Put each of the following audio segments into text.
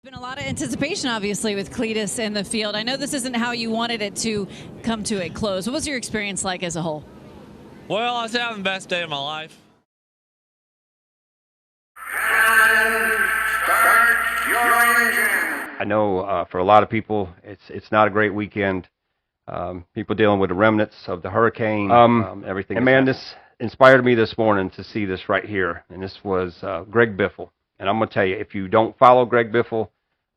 Been a lot of anticipation, obviously, with Cletus in the field. I know this isn't how you wanted it to come to a close. What was your experience like as a whole? Well, I was having the best day of my life. I know for a lot of people, it's not a great weekend. People dealing with the remnants of the hurricane, everything. And man, this inspired me this morning to see this right here. And this was Greg Biffle. And I'm going to tell you, if you don't follow Greg Biffle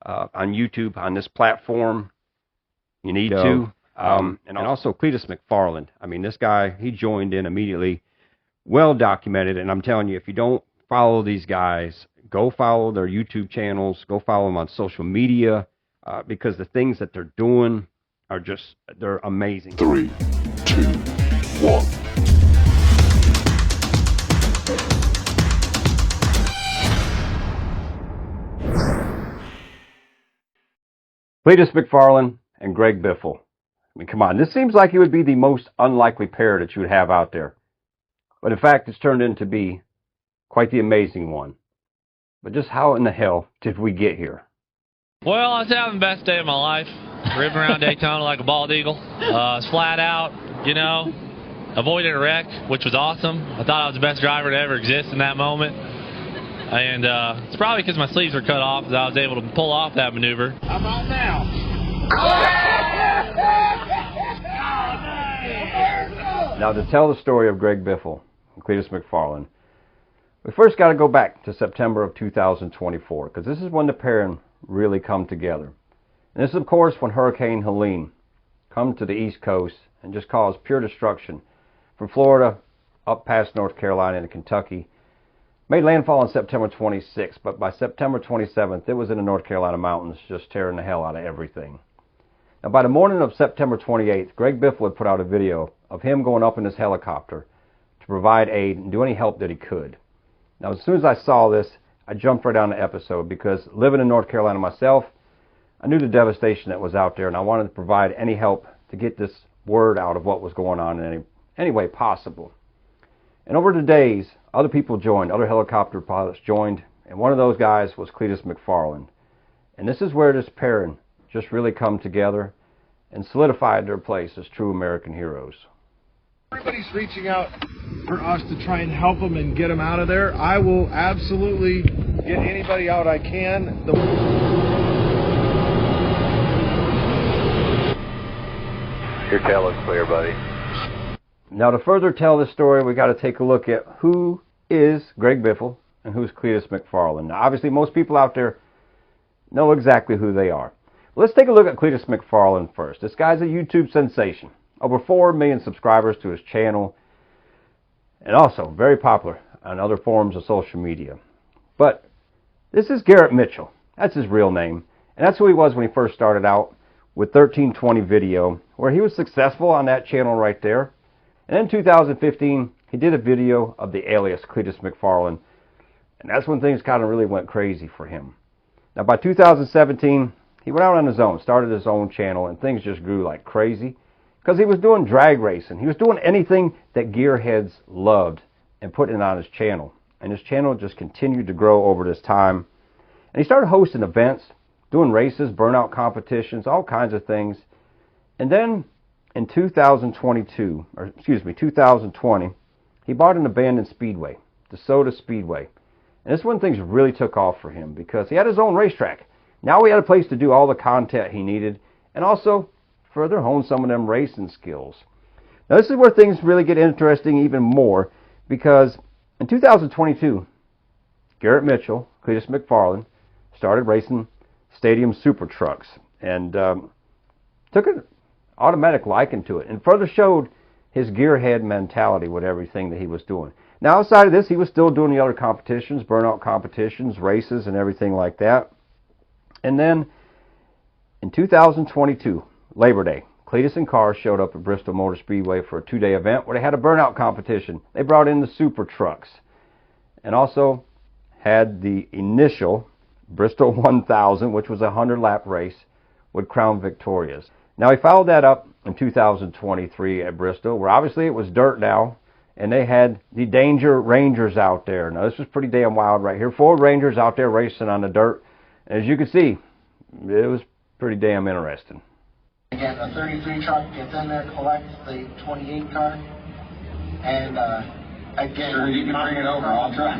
on YouTube, on this platform, you need to. And also Cletus McFarland. I mean, this guy, he joined in immediately, well documented. And I'm telling you, if you don't follow these guys, go follow their YouTube channels, go follow them on social media, because the things that they're doing are just, they're amazing. 3, 2, 1. Cletus McFarland and Greg Biffle. I mean, come on. This seems like it would be the most unlikely pair that you would have out there. But in fact, it's turned into be quite the amazing one. But just how in the hell did we get here? Well, I was having the best day of my life. Ripping around Daytona like a bald eagle. I was flat out, you know, avoided a wreck, which was awesome. I thought I was the best driver to ever exist in that moment. And it's probably because my sleeves were cut off that I was able to pull off that maneuver. How about now? Now, to tell the story of Greg Biffle and Cletus McFarland, we first got to go back to September of 2024, because this is when the pairing really come together. And this is, of course, when Hurricane Helen come to the East Coast and just caused pure destruction from Florida up past North Carolina into Kentucky. Made landfall on September 26th, but by September 27th, it was in the North Carolina mountains, just tearing the hell out of everything. Now, by the morning of September 28th, Greg Biffle had put out a video of him going up in his helicopter to provide aid and do any help that he could. Now, as soon as I saw this, I jumped right on the episode, because living in North Carolina myself, I knew the devastation that was out there, and I wanted to provide any help to get this word out of what was going on in any way possible. And over the days, other people joined, other helicopter pilots joined, and one of those guys was Cletus McFarland. And this is where this pairing just really come together and solidified their place as true American heroes. Everybody's reaching out for us to try and help them and get them out of there. I will absolutely get anybody out I can. Your tail looks clear, buddy. Now, to further tell this story, we got to take a look at who is Greg Biffle and who's Cletus McFarland. Now, obviously, most people out there know exactly who they are. Let's take a look at Cletus McFarland first. This guy's a YouTube sensation. Over 4 million subscribers to his channel, and also very popular on other forms of social media. But this is Garrett Mitchell. That's his real name. And that's who he was when he first started out with 1320 Video, where he was successful on that channel right there. And in 2015, he did a video of the alias Cletus McFarland, and that's when things kind of really went crazy for him. Now, by 2017, he went out on his own, started his own channel, and things just grew like crazy, because he was doing drag racing. He was doing anything that gearheads loved and putting it on his channel. And his channel just continued to grow over this time. And he started hosting events, doing races, burnout competitions, all kinds of things. And then in 2020, he bought an abandoned speedway, DeSoto Speedway. And this is when things really took off for him, because he had his own racetrack. Now he had a place to do all the content he needed, and also further hone some of them racing skills. Now, this is where things really get interesting even more, because in 2022, Garrett Mitchell, Cletus McFarland, started racing stadium super trucks, and took an automatic liking to it, and further showed his gearhead mentality with everything that he was doing. Now, outside of this, he was still doing the other competitions, burnout competitions, races, and everything like that. And then in 2022, Labor Day, Cletus and cars showed up at Bristol Motor Speedway for a 2-day event where they had a burnout competition. They brought in the super trucks, and also had the initial Bristol 1000, which was a 100-lap race, would crown victorious. Now, he followed that up in 2023 at Bristol, where obviously it was dirt now, and they had the Danger Rangers out there. Now, this was pretty damn wild right here. 4 Rangers out there racing on the dirt. As you can see, it was pretty damn interesting. Again, the 33 truck gets in there, collects the 28 car, and again, sure, you can bring it over. I'll try.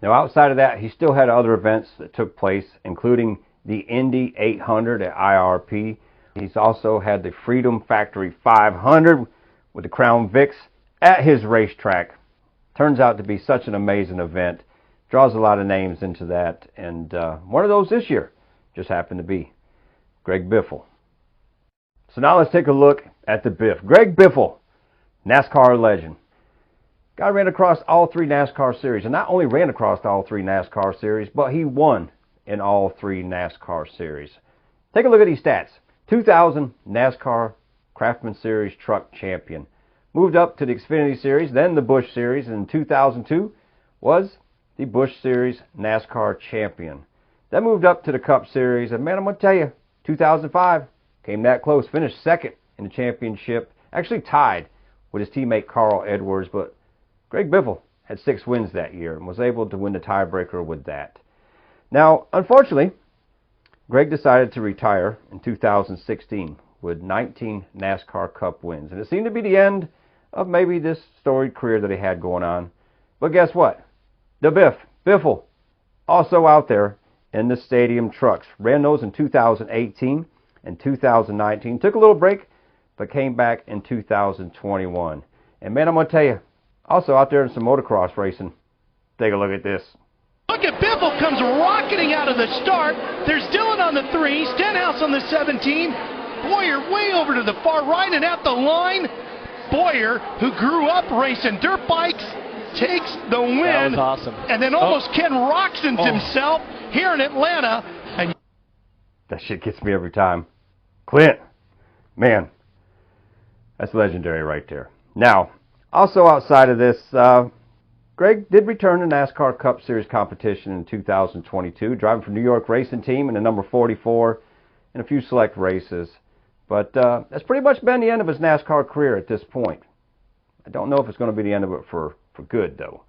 Now, outside of that, he still had other events that took place, including the Indy 800 at IRP. He's also had the Freedom Factory 500 with the Crown Vics at his racetrack. Turns out to be such an amazing event. Draws a lot of names into that, and one of those this year just happened to be Greg Biffle. So now let's take a look at the Biff. Greg Biffle, NASCAR legend. Guy ran across all 3 NASCAR series, and not only ran across all 3 NASCAR series, but he won in all 3 NASCAR series. Take a look at these stats. 2000 NASCAR Craftsman Series Truck Champion. Moved up to the Xfinity Series, then the Busch Series, and in 2002 was the Busch Series NASCAR Champion. Then moved up to the Cup Series, and man, I'm going to tell you, 2005 came that close. Finished second in the championship. Actually tied with his teammate Carl Edwards, but Greg Biffle had 6 wins that year and was able to win the tiebreaker with that. Now, unfortunately, Greg decided to retire in 2016 with 19 NASCAR Cup wins. And it seemed to be the end of maybe this storied career that he had going on. But guess what? The Biffle, also out there in the stadium trucks. Ran those in 2018 and 2019. Took a little break, but came back in 2021. And man, I'm going to tell you, also out there in some motocross racing. Take a look at this. Look at Biffle comes rocketing out of the start. There's Dylan on the 3, Stenhouse on the 17. Boyer way over to the far right and at the line. Boyer, who grew up racing dirt bikes, takes the win. That was awesome. And then almost Ken Roxon's himself here in Atlanta. And that shit gets me every time. Clint, man, that's legendary right there. Now, also outside of this, Greg did return to NASCAR Cup Series competition in 2022, driving for New York Racing Team in the number 44 in a few select races. But that's pretty much been the end of his NASCAR career at this point. I don't know if it's going to be the end of it for good, though.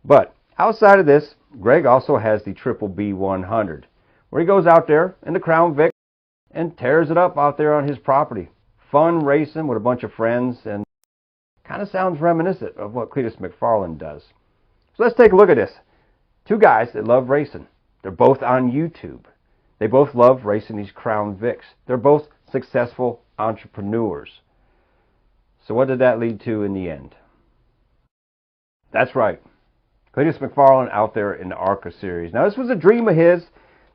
But outside of this, Greg also has the Triple B 100, where he goes out there in the Crown Vic and tears it up out there on his property. Fun racing with a bunch of friends, and kind of sounds reminiscent of what Cletus McFarland does. So let's take a look at this. 2 guys that love racing. They're both on YouTube. They both love racing these Crown Vics. They're both successful entrepreneurs. So what did that lead to in the end? That's right. Cletus McFarland out there in the ARCA series. Now, this was a dream of his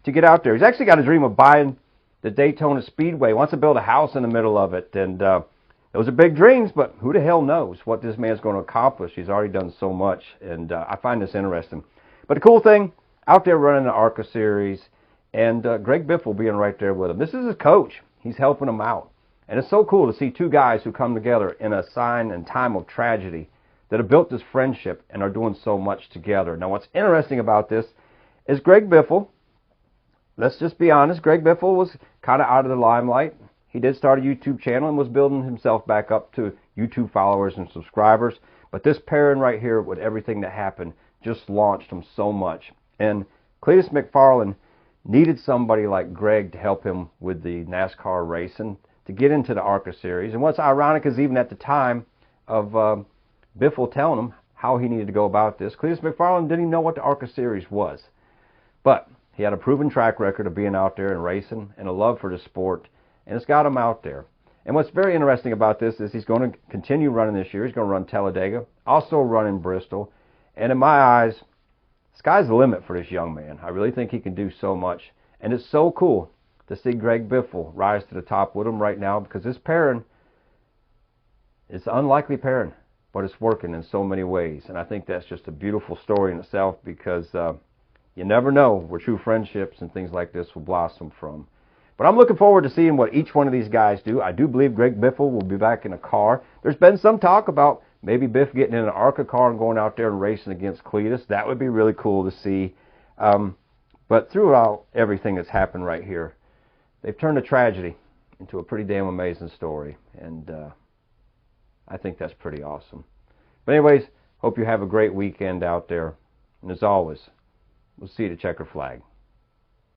to get out there. He's actually got a dream of buying the Daytona Speedway. He wants to build a house in the middle of it. And those are big dreams, but who the hell knows what this man's going to accomplish. He's already done so much, and I find this interesting. But the cool thing, out there running the ARCA series, and Greg Biffle being right there with him. This is his coach. He's helping him out. And it's so cool to see 2 guys who come together in a sign and time of tragedy that have built this friendship and are doing so much together. Now, what's interesting about this is Greg Biffle, let's just be honest, Greg Biffle was kind of out of the limelight. He did start a YouTube channel and was building himself back up to YouTube followers and subscribers. But this pairing right here with everything that happened just launched him so much. And Cletus McFarland needed somebody like Greg to help him with the NASCAR racing to get into the ARCA series. And what's ironic is even at the time of Biffle telling him how he needed to go about this, Cletus McFarland didn't even know what the ARCA series was. But he had a proven track record of being out there and racing and a love for the sport, and it's got him out there. And what's very interesting about this is he's going to continue running this year. He's going to run Talladega, also run in Bristol. And in my eyes, sky's the limit for this young man. I really think he can do so much. And it's so cool to see Greg Biffle rise to the top with him right now, because this pairing is an unlikely pairing, but it's working in so many ways. And I think that's just a beautiful story in itself, because you never know where true friendships and things like this will blossom from. But I'm looking forward to seeing what each one of these guys do. I do believe Greg Biffle will be back in a car. There's been some talk about maybe Biff getting in an ARCA car and going out there and racing against Cletus. That would be really cool to see. But throughout everything that's happened right here, they've turned a tragedy into a pretty damn amazing story. And I think that's pretty awesome. But anyways, hope you have a great weekend out there. And as always, We'll see you at the checker flag.